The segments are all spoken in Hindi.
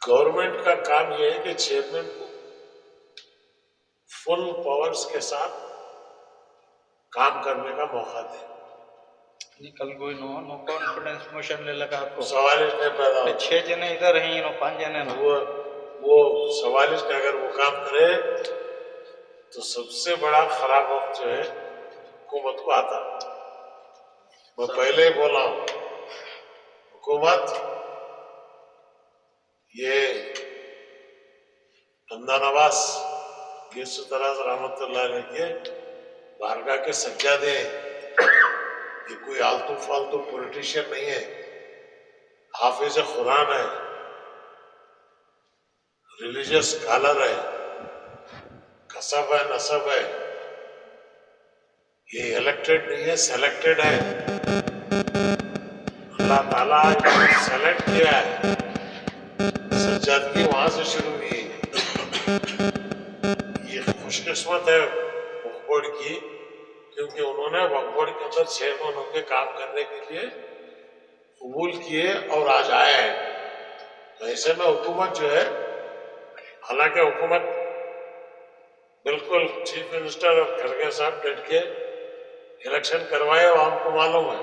गवर्नमेंट का काम यह है कि चेयरमैन को फुल पावर्स के साथ काम करने का मौका दे। कल कोई नो कॉन्फिडेंस मोशन ले लगा आपको, सवाल इसने पैदा होता 6 जने इधर हैं, 5 जने ना, वो सवाल इसने अगर वो काम करे तो सबसे बड़ा खराब वक्त जो है हुकूमत को आता। मैं पहले ही बोला हूं, हुकूमत ये बंदा नवाज रहमतुल्लाह अलैह के बारगाह के सज्जादे, ये कोई आलतू फालतू पॉलिटिशियन नहीं है, हाफिज कुरान है, रिलीजियस स्कॉलर है, कसब है, नसब है, ये इलेक्टेड नहीं है, सेलेक्टेड है। अल्लाह ताला सेलेक्ट किया है, सज्जादगी वहां से शुरू हुई। ये खुशकिस्मत है वक्फ बोर्ड की, क्योंकि उन्होंने वक्फ बोर्ड के अंदर चेयरमैन होकर काम करने के लिए कबूल किए और आज आए हैं। तो ऐसे में हुकूमत जो है, हालांकि हुकूमत बिल्कुल चीफ मिनिस्टर और खड़गे साहब डट के इलेक्शन करवाए और हमको मालूम है,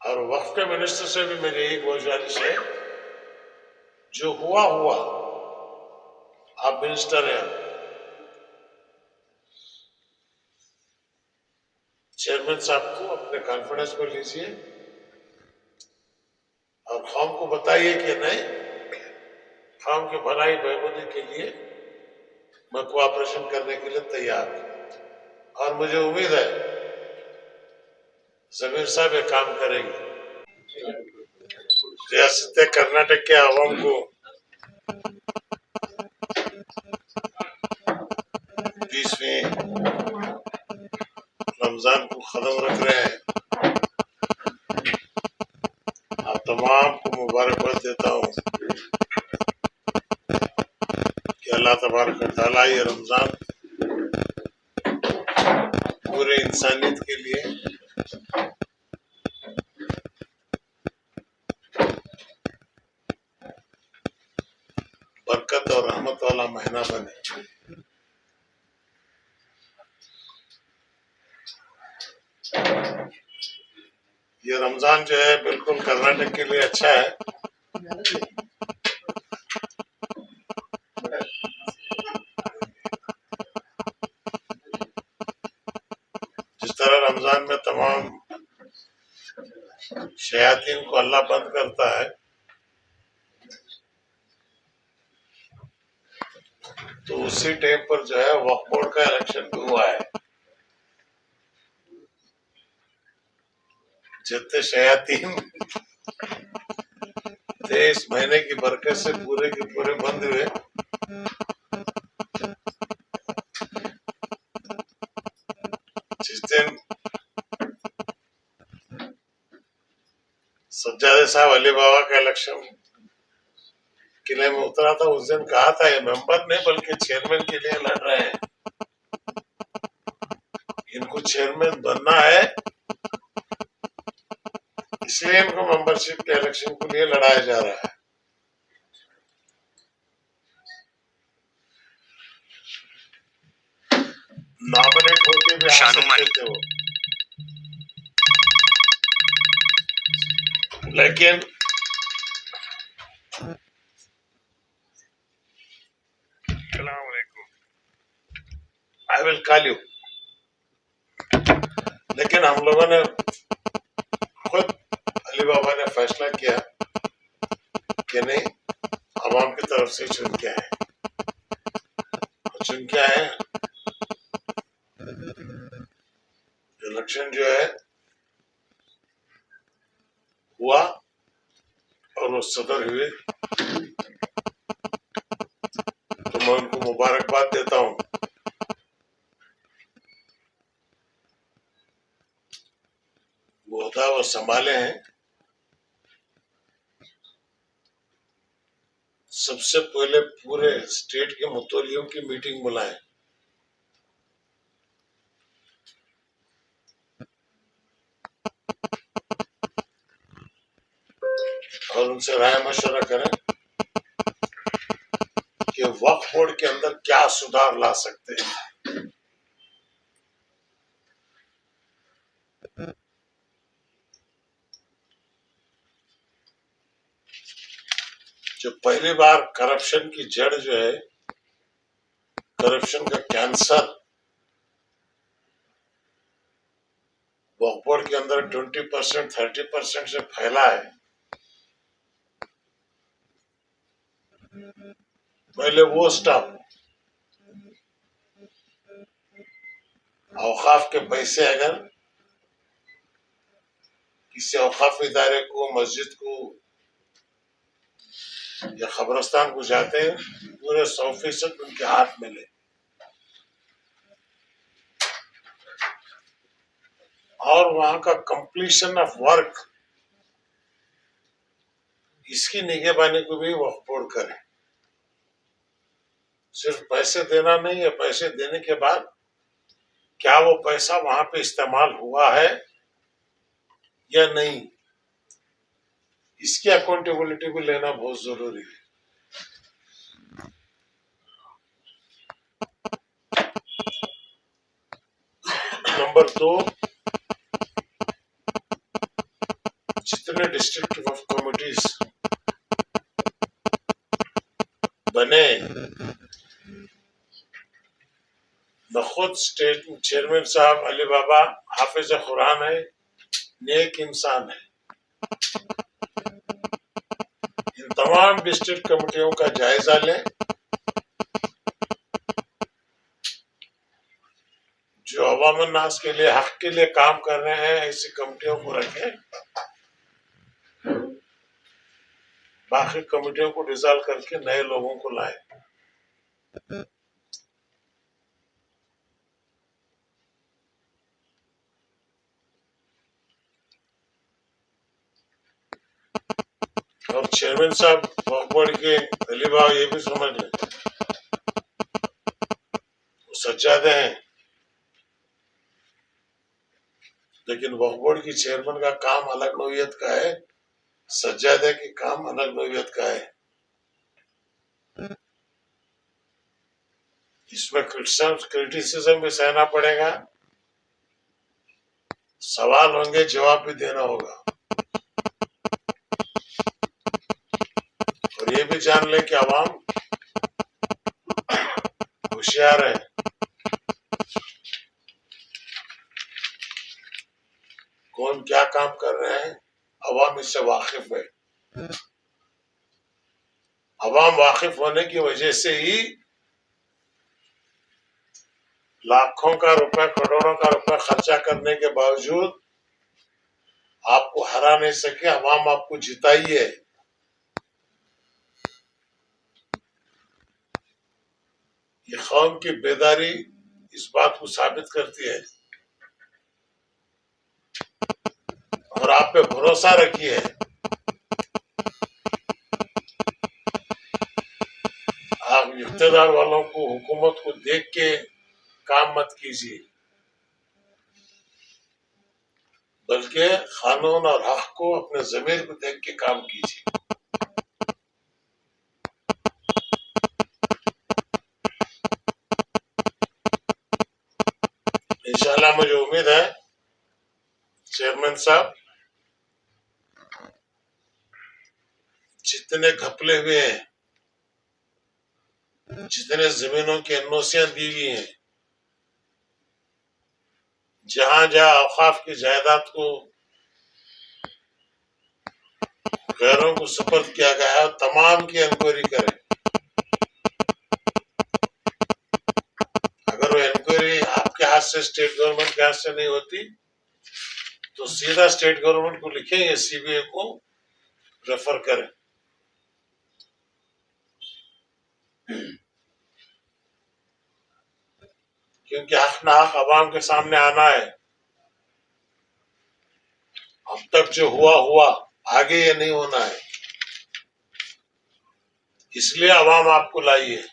और वक्फ के मिनिस्टर से भी मेरी एक गुजारिश है, जो हुआ आप मिनिस्टर हैं, चेयरमैन साहब को अपने कॉन्फिडेंस में लीजिए और कौम को बताइए कि नहीं, कौम की भलाई बहबूदी के लिए मैं कोऑपरेशन करने के लिए तैयार हूं, और मुझे उम्मीद है जमीर साहब ये काम करेंगे। रियासत कर्नाटक के आवाम को 20वीं रमजान को कदम रख रहे हैं। आप तमाम को मुबारकबाद देता हूँ कि अल्लाह तबारक व तआला ये रमजान पूरे इंसानियत के लिए बरकत और रहमत वाला महीना बने। ये रमजान जो है बिल्कुल कर्नाटक के लिए अच्छा है। जिस तरह रमजान में तमाम शयातीन को अल्लाह बंद करता है, तो उसी टाइम पर जो है वक्फ बोर्ड का इलेक्शन भी हुआ है। जितने शयातीन थे इस महीने की बरकत से पूरे के पूरे बंद हुए। जिस दिन सज्जादे साहब अली बाबा का इलेक्शन किले में उतरा था, उस दिन कहा था ये मेंबर नहीं बल्कि चेयरमैन के लिए लड़ रहे हैं, इनको चेयरमैन बनना है, इसलिए इनको मेंबरशिप के इलेक्शन के लिए लड़ाया जा रहा है। नॉमिनेट होके भी आ सकते थे वो, लेकिन आई विल कॉल यू, लेकिन हम लोगों ने खुद अली बाबा ने फैसला किया कि नहीं, आवाम की तरफ से चुन के आए, चुन के आए। इलेक्शन जो है हुआ और वो सदर हुए, तो मैं उनको मुबारकबाद देता हूँ। वो होता वो संभाले हैं। सबसे पहले पूरे स्टेट के मुतवल्लियों की मीटिंग बुलाएं, और उनसे राय मशवरा करें कि वक्फ बोर्ड के अंदर क्या सुधार ला सकते हैं। जो पहली बार करप्शन की जड़ जो है, करप्शन का कैंसर वक्फ बोर्ड के अंदर 20% 30% से फैला है। पहले वो स्टाफ औकाफ के पैसे अगर किसी औकाफ इदारे को, मस्जिद को या खबरस्तान को जाते हैं, पूरे 100% उनके हाथ में ले, और वहां का कंप्लीशन ऑफ वर्क, इसकी निगरानी को भी वक्फ बोर्ड करे। सिर्फ पैसे देना नहीं है, पैसे देने के बाद क्या वो पैसा वहां पे इस्तेमाल हुआ है या नहीं, इसकी अकाउंटेबिलिटी भी लेना बहुत जरूरी है। नंबर 2, जितने डिस्ट्रिक्ट वक्फ कमिटीज बने, खुद स्टेट चेयरमैन साहब अली बाबा हाफिज कुरान है, नेक इंसान है, इन तमाम डिस्ट्रिक्ट कमेटियों का जायजा लें, जो अवाम नास के लिए, हक के लिए काम कर रहे हैं, ऐसी कमेटियों को रखें, बाकी कमेटियों को डिसॉल्व करके नए लोगों को लाएं। और चेयरमैन साहब वक्फ बोर्ड के अली बाबा ये भी समझ लें, वो सज्जादे हैं, लेकिन वक्फ बोर्ड की चेयरमैन का काम अलग नौइयत का है, सज्जादे की काम अलग नौइयत का है। इसमें क्रिटिसिज्म भी सहना पड़ेगा, सवाल होंगे, जवाब भी देना होगा, और ये भी जान ले कि आवाम होशियार है, कौन क्या काम कर रहे हैं, अवाम इससे वाकिफ है। अवाम वाकिफ होने की वजह से ही लाखों का रुपया, करोड़ों का रुपया खर्चा करने के बावजूद आपको हरा नहीं सके, अवाम आपको जिताई है। ये कौम की बेदारी इस बात को साबित करती है, और आप पे भरोसा रखिए। आप इख्तियार वालों को, हुकूमत को देख के काम मत कीजिए, बल्कि कानून और हक को, अपने जमीर को देख के काम कीजिए। इंशाल्लाह मुझे उम्मीद है चेयरमैन साहब जितने घपले हुए हैं, जितने जमीनों की एनओसियां दी हुई हैं, जहां जहां औकाफ की जायदाद को गैरों को सुपर्द किया गया है, तमाम की इंक्वायरी करें। अगर वो इंक्वायरी आपके हाथ से, स्टेट गवर्नमेंट के हाथ से नहीं होती, तो सीधा स्टेट गवर्नमेंट को लिखें या सीबीआई को रेफर करें। क्योंकि हक ना हक अवाम के सामने आना है। अब तक जो हुआ हुआ, आगे ये नहीं होना है, इसलिए अवाम आपको लाई है।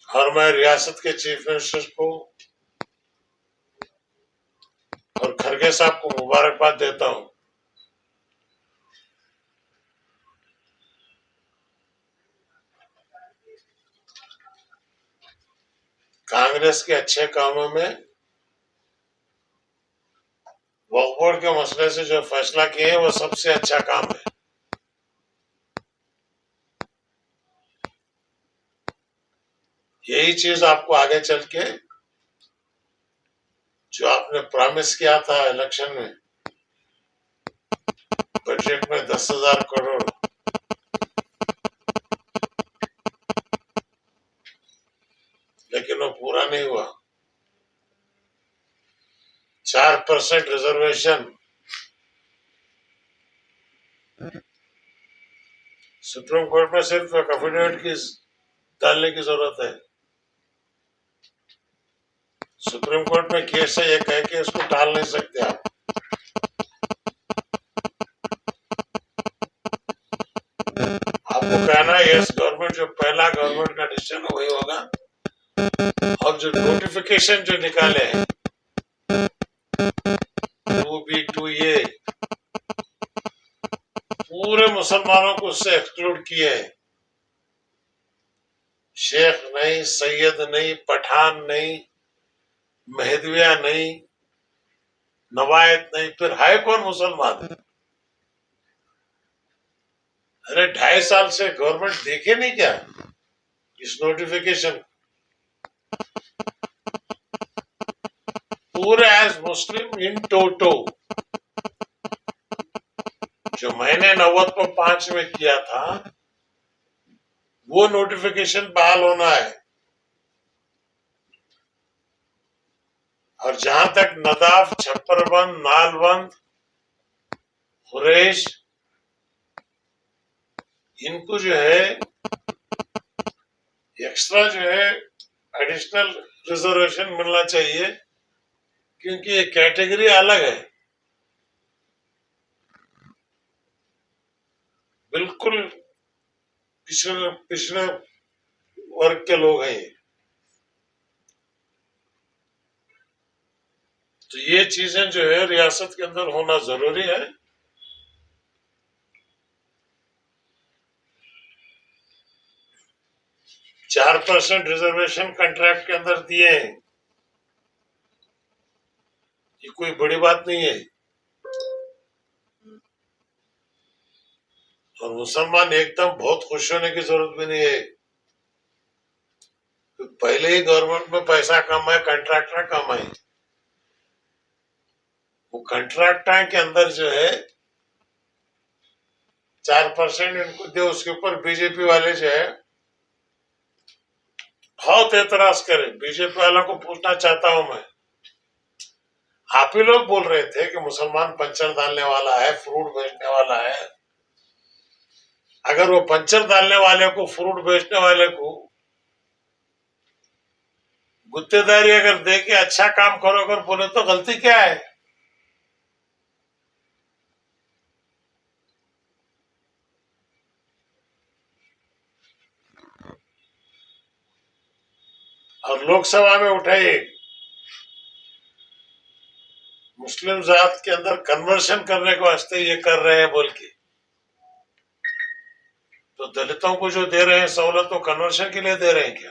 और मैं रियासत के चीफ मिनिस्टर को खड़गे साहब को मुबारकबाद देता हूं। कांग्रेस के अच्छे कामों में वक्फ बोर्ड के मसले से जो फैसला किए हैं वो सबसे अच्छा काम है। यही चीज आपको आगे चल के जो आपने प्रॉमिस किया था इलेक्शन में, बजट में 10,000 करोड़, लेकिन वो पूरा नहीं हुआ। 4% रिजर्वेशन सुप्रीम कोर्ट में सिर्फ एक एफिडेविट की डालने की जरूरत है। सुप्रीम कोर्ट में केस है, ये कह के इसको टाल नहीं सकते आप। आपको कहना है यस गवर्नमेंट, जो पहला गवर्नमेंट का डिसीजन वही होगा। और जो नोटिफिकेशन जो निकाले हैं 2B 2A, पूरे मुसलमानों को उससे एक्सक्लूड किए हैं। शेख नहीं, सैयद नहीं, पठान नहीं, महदविया नहीं, नवायत नहीं, फिर है कौन मुसलमान? अरे 2.5 साल से गवर्नमेंट देखे नहीं क्या इस नोटिफिकेशन? पूरे एज मुस्लिम इन टोटो जो मैंने 90/5 में किया था वो नोटिफिकेशन बहाल होना है। और जहां तक नदाफ, छप्परबंद, नालबंद, कुरैश, इनको जो है एक्स्ट्रा जो है एडिशनल रिजर्वेशन मिलना चाहिए, क्योंकि ये कैटेगरी अलग है, बिल्कुल पिछड़े वर्ग के लोग हैं। तो ये चीजें जो है रियासत के अंदर होना जरूरी है। चार 4% रिजर्वेशन कॉन्ट्रैक्ट के अंदर दिए हैं, ये कोई बड़ी बात नहीं है। और मुसलमान एकदम बहुत खुश होने की जरूरत भी नहीं है। तो पहले ही गवर्नमेंट में पैसा कम है, कॉन्ट्रैक्टर कम है। वो कॉन्ट्रैक्टर के अंदर जो है 4% इनको दे, उसके ऊपर बीजेपी वाले जो है बहुत एतराज करे। बीजेपी वालों को पूछना चाहता हूं मैं, आप ही लोग बोल रहे थे कि मुसलमान पंचर डालने वाला है, फ्रूट बेचने वाला है। अगर वो पंचर डालने वाले को, फ्रूट बेचने वाले को गुत्तेदारी अगर दे के अच्छा काम करो अगर बोले तो गलती क्या है? और लोकसभा में उठाइए मुस्लिम जात के अंदर कन्वर्शन करने के वास्ते ये कर रहे हैं बोल के, तो दलितों को जो दे रहे हैं सहूलत तो कन्वर्शन के लिए दे रहे हैं क्या?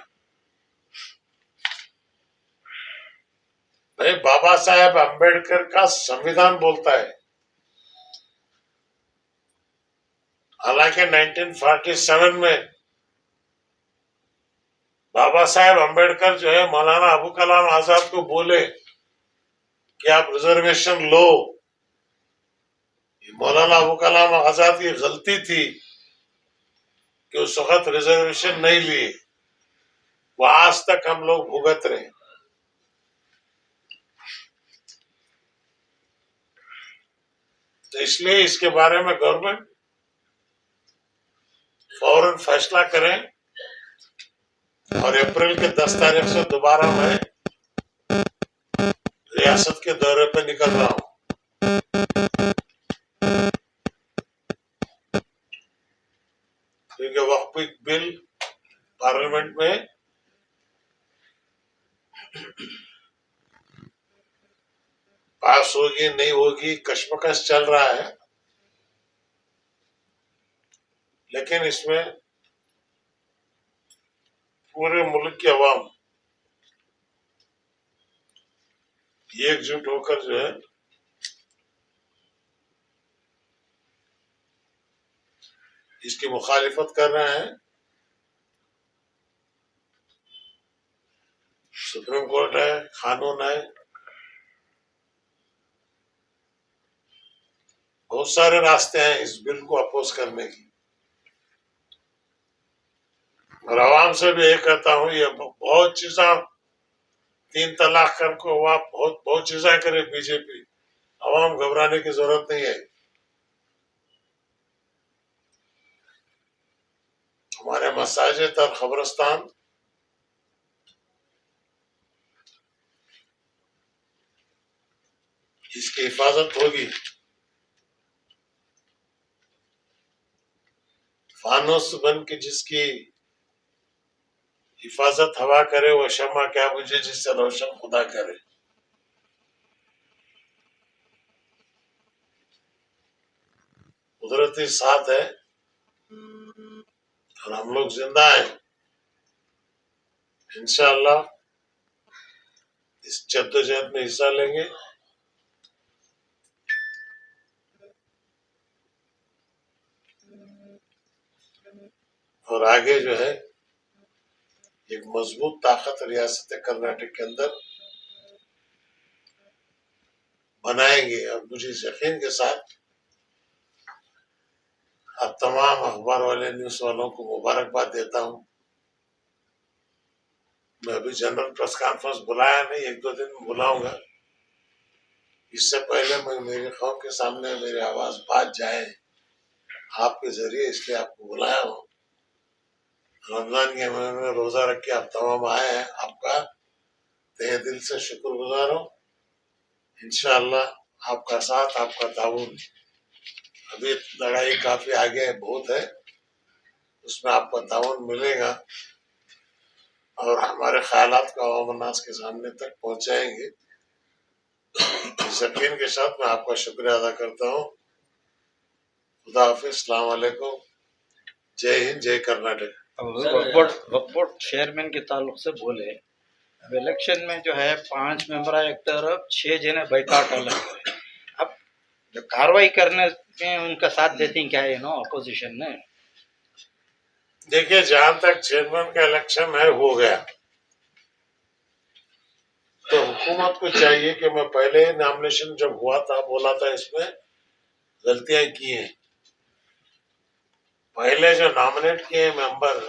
भाई बाबा साहेब अंबेडकर का संविधान बोलता है, हालांकि 1947 में बाबा साहेब अंबेडकर जो है मौलाना अबू कलाम आजाद को बोले कि आप रिजर्वेशन लो। मौलाना अबू कलाम आजाद की गलती थी कि उस वक्त रिजर्वेशन नहीं लिए, वो आज तक हम लोग भुगत रहे। तो इसलिए इसके बारे में गवर्नमेंट फौरन फैसला करें और अप्रैल के 10 तारीख से दोबारा मैं रियासत के दौरे पर निकल रहा हूं, क्योंकि वक्फ बिल पार्लियामेंट में पास होगी नहीं होगी कश्मकश चल रहा है, लेकिन इसमें पूरे मुल्क की आवाम एकजुट होकर जो है इसकी मुखालिफत कर रहे हैं। सुप्रीम कोर्ट है, कानून है, बहुत सारे रास्ते हैं इस बिल को अपोज करने की। और आवाम से भी ये कहता हूँ, ये बहुत चीजा 3 तलाक कर को बहुत बहुत चीजें करे बीजेपी, आवाम घबराने की जरूरत नहीं है। हमारे मसाजिद और खबरस्तान इसकी हिफाजत होगी। फानूस बन के जिसकी हिफाजत हवा करे, वो शम्मा क्या बुझे जिससे रोशन खुदा करे। कुदरती साथ है और हम लोग जिंदा हैं। इंशाअल्लाह इस जद्दोजहद में हिस्सा लेंगे और आगे जो है एक मजबूत ताकत रियासत कर्नाटक के अंदर बनाएंगे। और मुझे इस यकीन के साथ अब तमाम अखबार वाले न्यूज वालों को मुबारकबाद देता हूं। मैं अभी जनरल प्रेस कॉन्फ्रेंस बुलाया नहीं, 1-2 दिन में बुलाऊंगा। इससे पहले मैं मेरे कौम के सामने मेरी आवाज बात जाए आपके जरिए, इसलिए आपको बुलाया हूं। रमजान के महीने में रोजा रख के आप तमाम आए हैं, आपका तहे दिल से शुक्रगुजार हूं। इंशाअल्लाह आपका साथ, आपका ताउन, अभी लड़ाई काफी आगे है, बहुत है, उसमें आपका ताउन मिलेगा और हमारे ख्यालात को अवाम अन्नास के सामने तक पहुंचाएंगे। इस यकीन के साथ मैं आपका शुक्रिया अदा करता हूँ। खुदा हाफिज, अस्सलाम वालेकुम, जय हिंद, जय कर्नाटक। वक्फ बोर्ड चेयरमैन के ताल्लुक से बोले, अब इलेक्शन में जो है 5 मेंबर एक तरफ, 6 जने बैकाट अलग है। अब जो कार्रवाई करने में उनका साथ देती हैं क्या, अपोजिशन ने? देखिए, जहां तक चेयरमैन का इलेक्शन है हो गया, तो हुकूमत को चाहिए कि मैं पहले नॉमिनेशन जब हुआ था बोला था इसमें गलतियां की हैं। पहले जो नॉमिनेट किए मेंबर,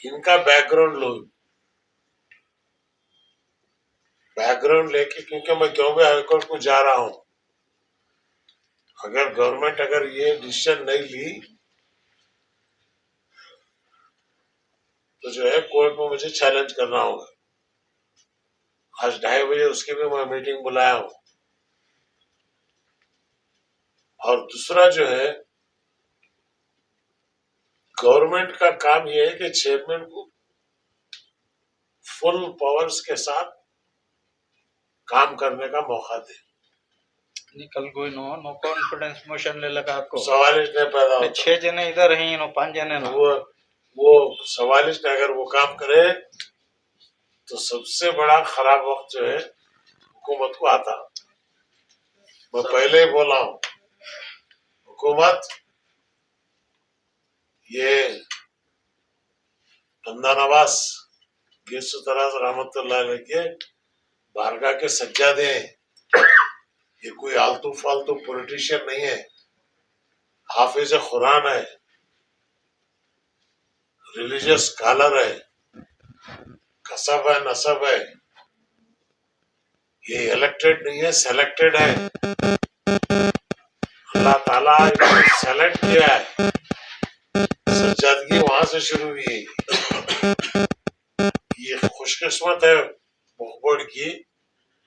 इनका बैकग्राउंड लेके, क्योंकि मैं क्यों भी हाईकोर्ट को जा रहा हूं, अगर गवर्नमेंट अगर ये डिसीजन नहीं ली तो जो है कोर्ट में मुझे चैलेंज करना होगा। आज 2:30 बजे उसकी भी मैं मीटिंग बुलाया हूं। और दूसरा जो है, गवर्नमेंट का काम यह है कि चेयरमैन को फुल पावर्स के साथ काम करने का मौका दे। कल कोई नो कॉन्फिडेंस मोशन ले लगा आपको, सवाल इसने पैदा होता, 6 जने इधर हैं, 5 जने ना, वो सवाल इसने अगर वो काम करे तो सबसे बड़ा खराब वक्त जो है हुकूमत को आता। मैं पहले ही बोला हूं, हुकूमत ये बंदा नवाज गेसुतराज रहमतुल्लाह अलैह के बारगाह के सज्जादे हैं। ये कोई आलतू फालतू पॉलिटिशियन नहीं है, हाफिज कुरान है, रिलीजियस स्कॉलर है, कसब है, नसब है। ये इलेक्टेड नहीं है, सेलेक्टेड है। अल्लाह ताला सेलेक्ट किया है, सज्जादगी वहां से शुरू हुई है। ये खुशकिस्मत है वक्फ बोर्ड की,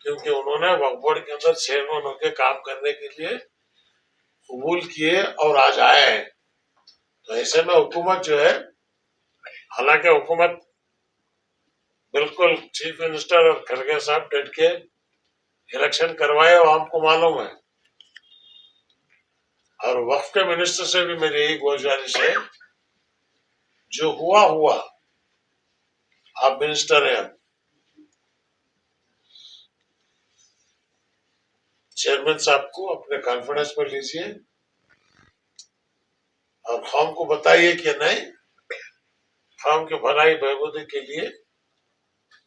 क्योंकि उन्होंने वक्फ बोर्ड के अंदर चेयरमैन होकर काम करने के लिए कबूल किए और आज आए हैं। तो ऐसे में हुकूमत जो है, हालांकि हुकूमत बिल्कुल चीफ मिनिस्टर और खड़गे साहब डट के इलेक्शन करवाए वो हमको मालूम है। और वक्फ के मिनिस्टर से भी मेरी यही गुजारिश है, जो हुआ हुआ, आप मिनिस्टर हैं, चेयरमैन साहब को अपने कॉन्फिडेंस में लीजिए और कौम को बताइए कि नहीं, कौम की भलाई बहबूदी के लिए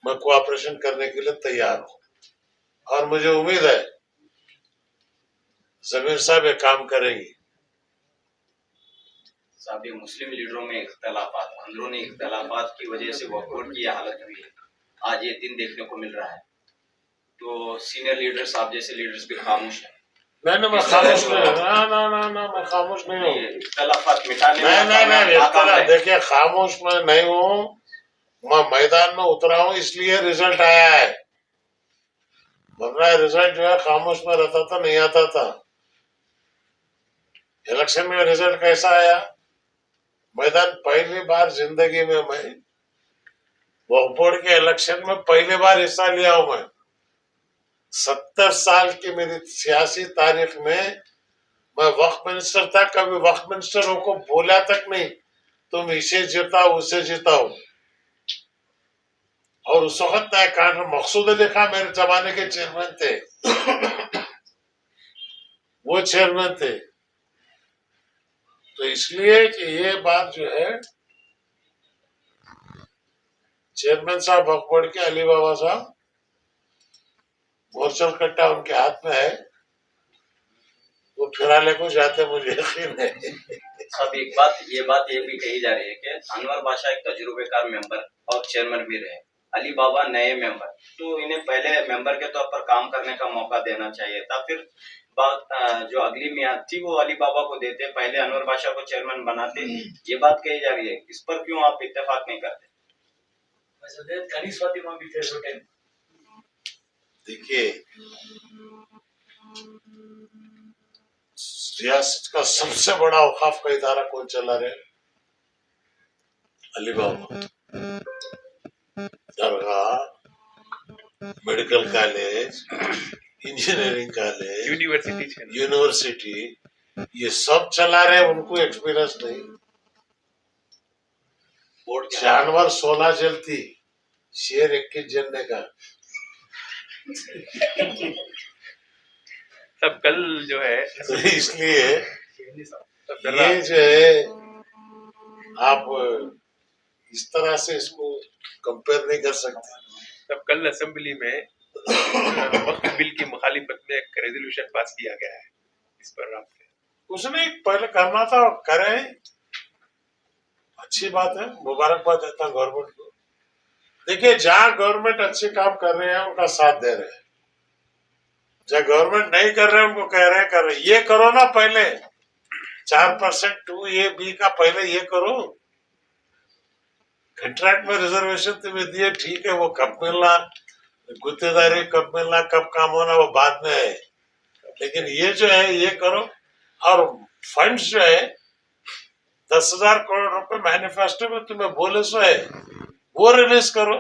मैं कोऑपरेशन करने के लिए तैयार हूं और मुझे उम्मीद है जमीर साहब ये काम करेंगी। साहब, ये मुस्लिम लीडरों में इख्तलाफात, अंदरूनी इख्तलाफात की वजह से वक्फ बोर्ड की यह हालत हुई है, आज ये दिन देखने को मिल रहा है। तो सीनियर लीडर साहब जैसे लीडर्स भी खामोश हैं। नहीं, मैं खामोश नहीं हूँ। ना, मैं खामोश नहीं हूँ। इख्तलाफात मिटाने नहीं, देखिए, खामोश मैं नहीं हूँ, मैं मैदान में उतरा हूँ, इसलिए रिजल्ट आया है, वरना रिजल्ट जो है खामोश में रहता था, नहीं आता था। इलेक्शन में रिजल्ट कैसा आया? मैदान पहली बार जिंदगी में मैं वक्फ बोर्ड के इलेक्शन में पहली बार हिस्सा लिया हूं। मैं 70 साल की मेरी सियासी तारीख में मैं वक्फ मिनिस्टर था, कभी वक्फ मिनिस्टरों को बोला तक नहीं तुम इसे जिताओ उसे जिताओ। और उस वक्त मकसूद अली खान मेरे जमाने के चेयरमैन थे, वो चेयरमैन थे। तो इसलिए कि ये बात जो है, चेयरमैन साहब वक्फ बोर्ड के अली बाबा साहब, मोर्चल कट्टा उनके हाथ में है, वो फिराले को जाते, मुझे यकीन है। सब ये बात ये भी कही जा रही है कि अनवर बादशाह एक तजुर्बेकार मेंबर और चेयरमैन भी रहे, अली बाबा नए मेंबर, तो इन्हें पहले मेंबर के तौर पर काम करने का मौका देना चाहिए था, फिर बात जो अगली मियाद थी वो अली बाबा को देते, पहले अनवर बादशाह को चेयरमैन बनाते। ये बात कही जा रही है, इस पर क्यों आप इत्तेफाक नहीं करते? देखिए, रियासत का सबसे बड़ा औकाफ का इदारा कौन चला रहे? अली बाबा। दरगाह, medical college, engineering college, university, ये सब चला रहे, उनको एक्सपीरियंस नहीं। जानवर 16 जलती, शेर 21 जलने का। सब कल जो है, तो इसलिए ये जो है, आप इस तरह से इसको कंपेयर नहीं कर सकते। तब कल असेंबली में वक्फ बिल की मुखालिफत में एक रेजोल्यूशन पास किया गया है, इस पर आप उसने पहले करना था, करें, अच्छी बात है, मुबारकबाद देता हूं गवर्नमेंट को। देखिए, जहां गवर्नमेंट अच्छे काम कर रहे हैं उनका साथ दे रहे हैं, जब गवर्नमेंट नहीं कर रहे उनको कह रहे हैं कर रहे, ये करो ना, पहले 4% 2A-B का पहले ये करो। कंट्रैक्ट में रिजर्वेशन तुम्हें दिए, ठीक है, वो कब मिलना, गुत्तेदारी कब मिलना, कब काम होना, वो बाद में है, लेकिन ये जो है ये करो। और फंड्स जो है 10,000 करोड़ रुपए मैनिफेस्टो में तुम्हें बोले सो है, वो रिलीज करो।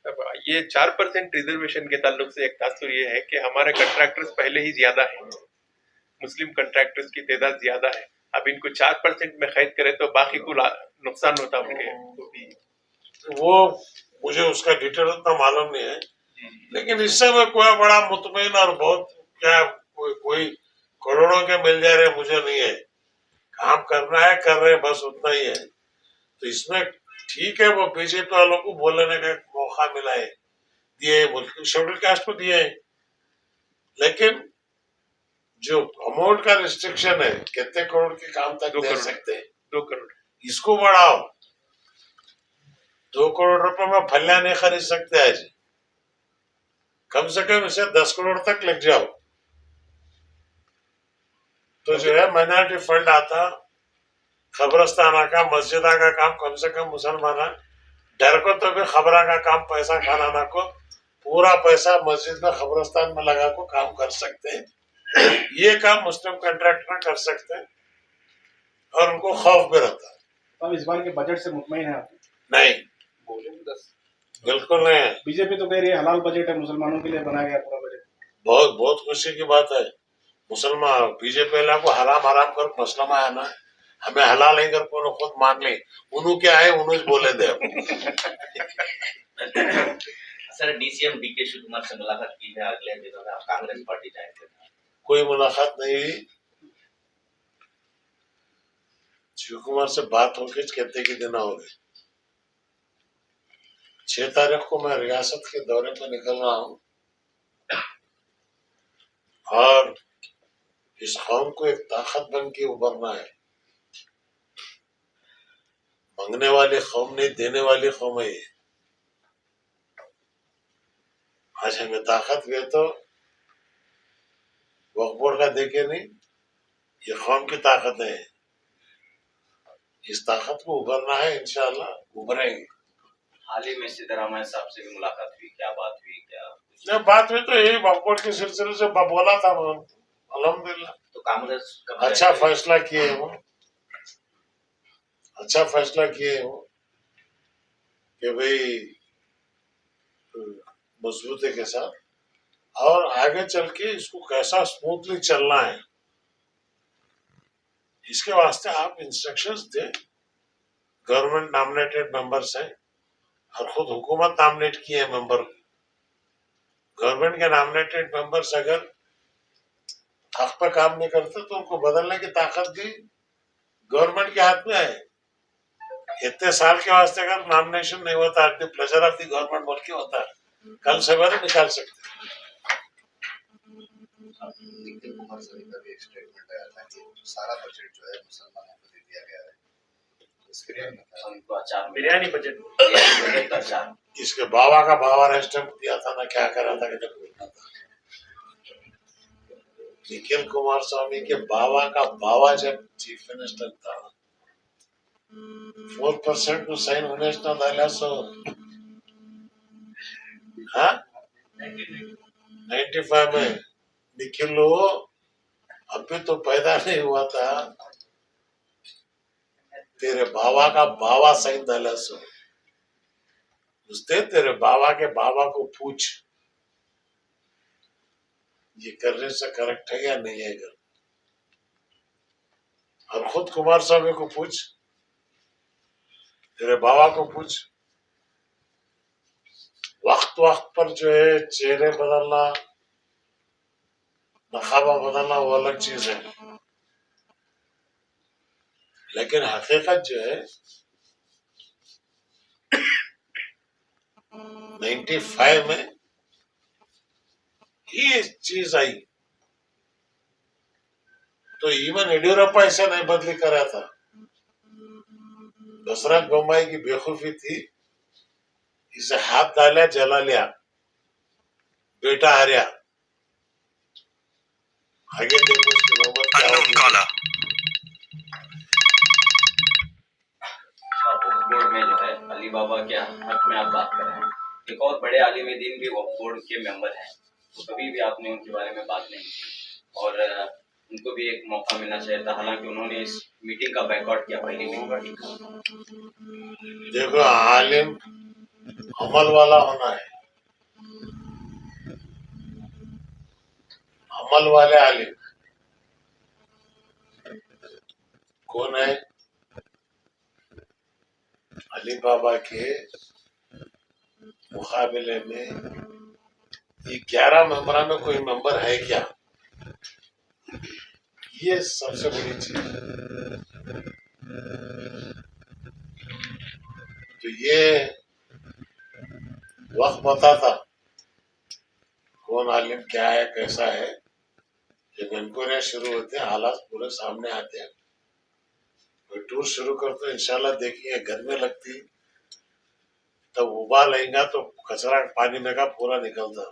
अब ये 4% रिजर्वेशन के ताल्लुक से एक तासुर ये है कि हमारे कंट्रैक्टर्स पहले ही ज्यादा है, मुस्लिम कंट्रैक्टर्स की तादाद ज्यादा है, अब इनको 4% में खरीद करे तो बाकी को नुकसान होता उनके तो भी। वो मुझे उसका डिटेल उतना मालूम नहीं है, लेकिन इससे मैं कोई बड़ा मुतमईन और बहुत क्या कोई करोड़ों के मिल जा रहे मुझे नहीं है, काम करना है कर रहे हैं, बस उतना ही है। तो इसमें ठीक है, वो बीजेपी वालों को बोलने का मौका मिला है, दिए, मुल्क शेड्यूल कास्ट को दिए, लेकिन जो अमाउंट का रिस्ट्रिक्शन है, कितने करोड़ के काम तक दे सकते हैं, 2 करोड़, इसको बढ़ाओ। 2 करोड़ रुपए में फलियां नहीं खरीद सकते आज, कम से कम इसे 10 करोड़ तक लग जाओ, तो जो है माइनॉरिटी फंड आता, खबरस्ताना का, मस्जिदा का काम, कम से कम मुसलमान डर को तो भी खबरा का काम, पैसा खाना को, पूरा पैसा मस्जिद में खबरस्तान में लगा को काम कर सकते हैं। ये काम मुस्लिम कॉन्ट्रैक्टर कर सकते हैं और उनको खौफ भी रहता है। अब इस बार के बजट से मुतमईन है आप? नहीं, बिल्कुल नहीं है। बीजेपी तो कह रही है हलाल बजट है, मुसलमानों के लिए बनाया गया पूरा बजट। बहुत बहुत खुशी की बात है। मुसलमान बीजेपी वाला को हराम हराम कर मसला में आना, हमें हलाल नहीं कर को खुद मान ले, उन्हों क्या है उन्होंने बोले दे। Sir DCM DK Shiv Kumar से मुलाकात की है अगले दिनों में, आप कांग्रेस पार्टी जाएंगे? कोई मुलाकात नहीं हुई। शिव कुमार से बात होके कहते कि दिन हो गए। 6 तारीख को मैं रियासत के दौरे पर निकल रहा हूँ और इस कौम को एक ताकत बन के उभरना है। मांगने वाली कौम नहीं, देने वाली कौम है ये। आज हमें ताकत भी है तो वक्फ बोर्ड का देखे नहीं, ये कौम की ताकत है। इस ताकत को उभरना है, इंशाअल्लाह उभरेंगे। हाल ही में सिद्धरामैया साहब से भी मुलाकात हुई, क्या बात हुई, क्या जब बात हुई तो यही वक्फ बोर्ड के सिलसिले से बोला था अल्हम्दुलिल्लाह। तो कांग्रेस अच्छा फैसला किए वो, अच्छा फैसला किए वो कि भाई मजबूती के साथ और आगे चल के इसको कैसा स्मूथली चलना है, इसके वास्ते आप इंस्ट्रक्शंस दे। गवर्नमेंट नॉमिनेटेड मेंबर्स हैं और खुद हुकूमत नॉमिनेट किए मेंबर। गवर्नमेंट के नॉमिनेटेड मेंबर्स अगर हक पर काम नहीं करते तो उनको बदलने की ताकत भी गवर्नमेंट के हाथ में है। इतने साल के वास्ते अगर नॉमिनेशन नहीं होता, at the pleasure of the government बोल के होता है, कल सवेरे निकाल सकते। निखिल कुमारस्वामी का भी एक स्टेटमेंट आया था कि सारा बजट जो है मुसलमानों को दे दिया गया है। उनको अचार बिरयानी बजट बजट अचार इसके बाबा का बाबा ने स्टैंप दिया था ना, क्या करा था कि जब बोलना था। निखिल कुमार स्वामी के बाबा का बाबा जब चीफ मिनिस्टर था 4% को साइन होने झाला सो हाँ 95 में निखिल अभी तो पैदा नहीं हुआ था, तेरे बाबा का बाबा साइन डाला सो उसने तेरे बाबा के बाबा को पूछ ये करने से करेक्ट है या नहीं है कर, और खुद कुमार स्वामी को पूछ, तेरे बाबा को पूछ। वक्त वक्त पर जो है चेहरे बदलना, नकाबा बदलना वो अलग चीज है, लेकिन हकीकत जो है 95 में ये चीज आई तो इवन येडियुरप्पा ऐसा नहीं बदली करा था। दशरथ बोम्बाई की बेवकूफी थी, इसे हाथ डाला जला लिया, बेटा हारिया। आगे देखो उसकी नौबत क्या होगी। वक्फ बोर्ड में जो है अली बाबा के हक में आप बात कर रहे हैं, एक और बड़े आलिम दीन भी वक्फ बोर्ड के मेंबर हैं, तो कभी भी आपने उनके बारे में बात नहीं की और उनको भी एक मौका मिलना चाहिए था, हालांकि उन्होंने इस मीटिंग का बायकॉट किया, पहली मीटिंग का। देखो आलिम अमल वाला होना है, अमल वाले आलिम कौन है? अली बाबा के मुकाबले में ये 11 मेंबर में कोई मेंबर है क्या? ये सबसे बड़ी चीज है। तो ये वक्त बताता कौन आलिम क्या है कैसा है। जब इंक्वायरी शुरू होते हैं हालात पूरे सामने आते हैं, कोई टूर शुरू करते हैं इंशाल्लाह देखिए घर में लगती तब उबाल आएगा तो कचरा पानी में का पूरा निकलता।